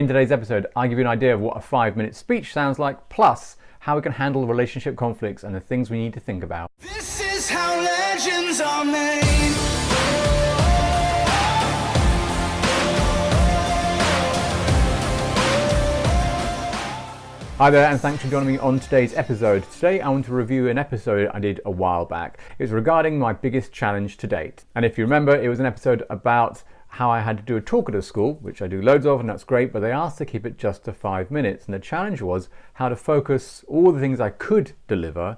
In today's episode, I give you an idea of what a 5-minute speech sounds like, plus how we can handle relationship conflicts and the things we need to think about. This is how legends are made. Hi there, and thanks for joining me on today's episode. Today I want to review an episode I did a while back. It was regarding my biggest challenge to date. And if you remember, it was an episode about how I had to do a talk at a school, which I do loads of, and that's great, but they asked to keep it just to 5 minutes. And the challenge was how to focus all the things I could deliver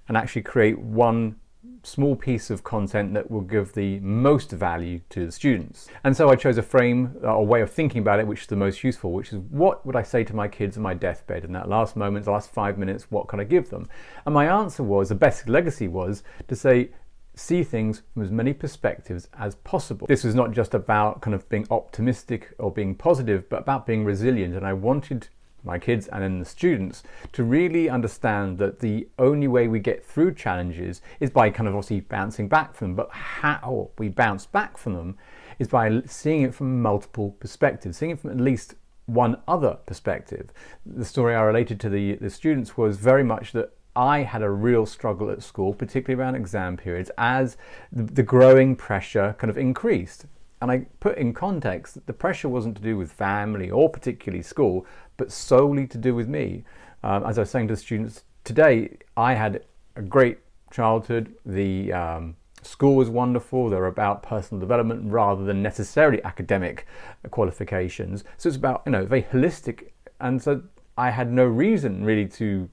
and actually create one small piece of content that will give the most value to the students. And so I chose a frame or way of thinking about it which is the most useful, which is what would I say to my kids on my deathbed in that last moment, the last 5 minutes, what can I give them? And my answer was, the best legacy was to say, see things from as many perspectives as possible. This was not just about kind of being optimistic or being positive, but about being resilient. And I wanted my kids and then the students to really understand that the only way we get through challenges is by kind of obviously bouncing back from them, but how we bounce back from them is by seeing it from multiple perspectives, seeing it from at least one other perspective. The story I related to the students was very much that I had a real struggle at school, particularly around exam periods, as the growing pressure kind of increased. And I put in context that the pressure wasn't to do with family or particularly school, but solely to do with me. As I was saying to the students today, I had a great childhood. The school was wonderful. They're about personal development rather than necessarily academic qualifications. So it's about, very holistic. And so I had no reason really to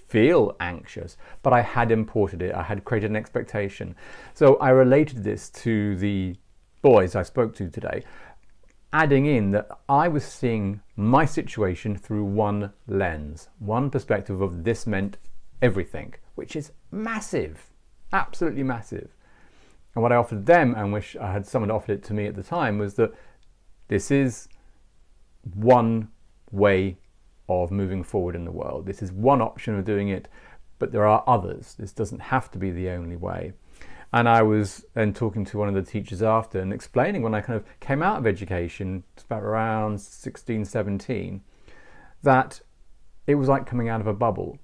feel anxious, but I had imported it. I had created an expectation. So I related this to the boys I spoke to today, adding in that I was seeing my situation through one lens, one perspective of this meant everything, which is massive, absolutely massive. And what I offered them, and wish I had someone offered it to me at the time, was that this is one way of moving forward in the world. This is one option of doing it, but there are others. This doesn't have to be the only way. And I was then talking to one of the teachers after and explaining when I kind of came out of education, it's about around 16, 17, that it was like coming out of a bubble.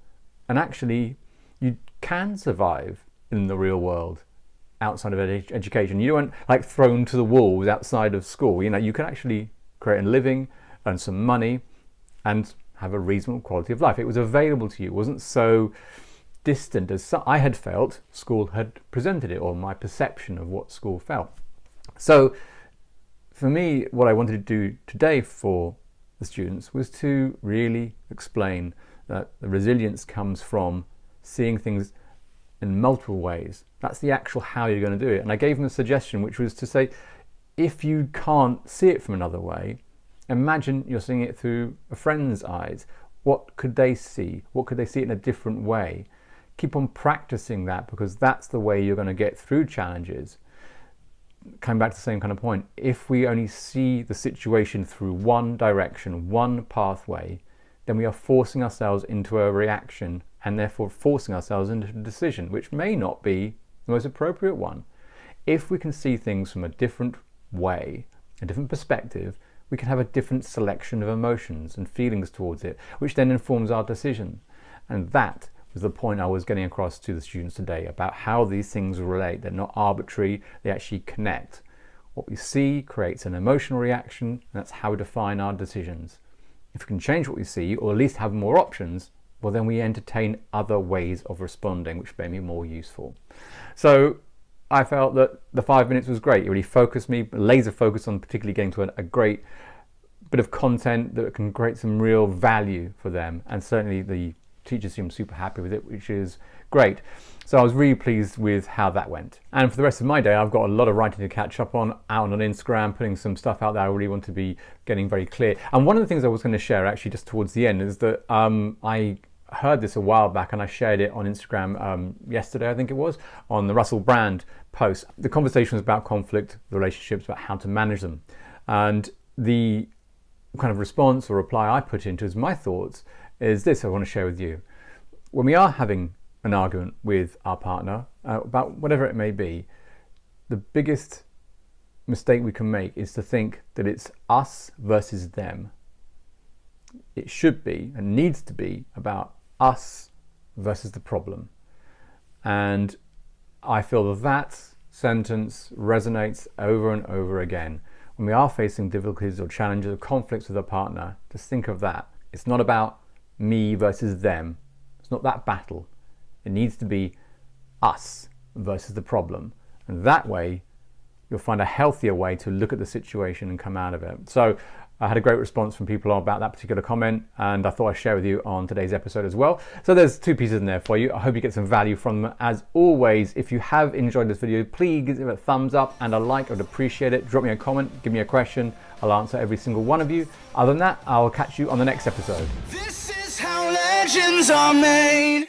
And actually, you can survive in the real world outside of education. You weren't like thrown to the wolves outside of school. You can actually create a living, earn some money, and have a reasonable quality of life. It was available to you. It wasn't so distant as I had felt school had presented it, or my perception of what school felt. So for me, what I wanted to do today for the students was to really explain that the resilience comes from seeing things in multiple ways. That's the actual how you're going to do it. And I gave them a suggestion, which was to say, if you can't see it from another way, imagine you're seeing it through a friend's eyes. What could they see? What could they see it in a different way? Keep on practicing that, because that's the way you're going to get through challenges. Coming back to the same kind of point, if we only see the situation through one direction, one pathway, then we are forcing ourselves into a reaction and therefore forcing ourselves into a decision, which may not be the most appropriate one. If we can see things from a different way, a different perspective, we can have a different selection of emotions and feelings towards it, which then informs our decision. And that was the point I was getting across to the students today, about how these things relate. They're not arbitrary, they actually connect. What we see creates an emotional reaction, and that's how we define our decisions. If we can change what we see, or at least have more options, well, then we entertain other ways of responding, which may be more useful. So I felt that the 5 minutes was great. It really focused me, laser focused on particularly getting to a great bit of content that can create some real value for them. And certainly the teachers seemed super happy with it, which is great. So I was really pleased with how that went. And for the rest of my day, I've got a lot of writing to catch up on, out on Instagram, putting some stuff out there I really want to be getting very clear. And one of the things I was going to share actually just towards the end is that I heard this a while back and I shared it on Instagram yesterday, I think it was, on the Russell Brand post. The conversation was about conflict, relationships, about how to manage them. And the kind of response or reply I put into as my thoughts is this I want to share with you. When we are having an argument with our partner about whatever it may be, the biggest mistake we can make is to think that it's us versus them. It should be and needs to be about us versus the problem. And I feel that sentence resonates over and over again. When we are facing difficulties or challenges or conflicts with a partner, just think of that. It's not about me versus them. It's not that battle. It needs to be us versus the problem. And that way, you'll find a healthier way to look at the situation and come out of it. So I had a great response from people about that particular comment, and I thought I'd share with you on today's episode as well. So there's 2 pieces in there for you. I hope you get some value from them. As always, if you have enjoyed this video, please give it a thumbs up and a like. I'd appreciate it. Drop me a comment, give me a question. I'll answer every single one of you. Other than that, I'll catch you on the next episode. This is how legends are made.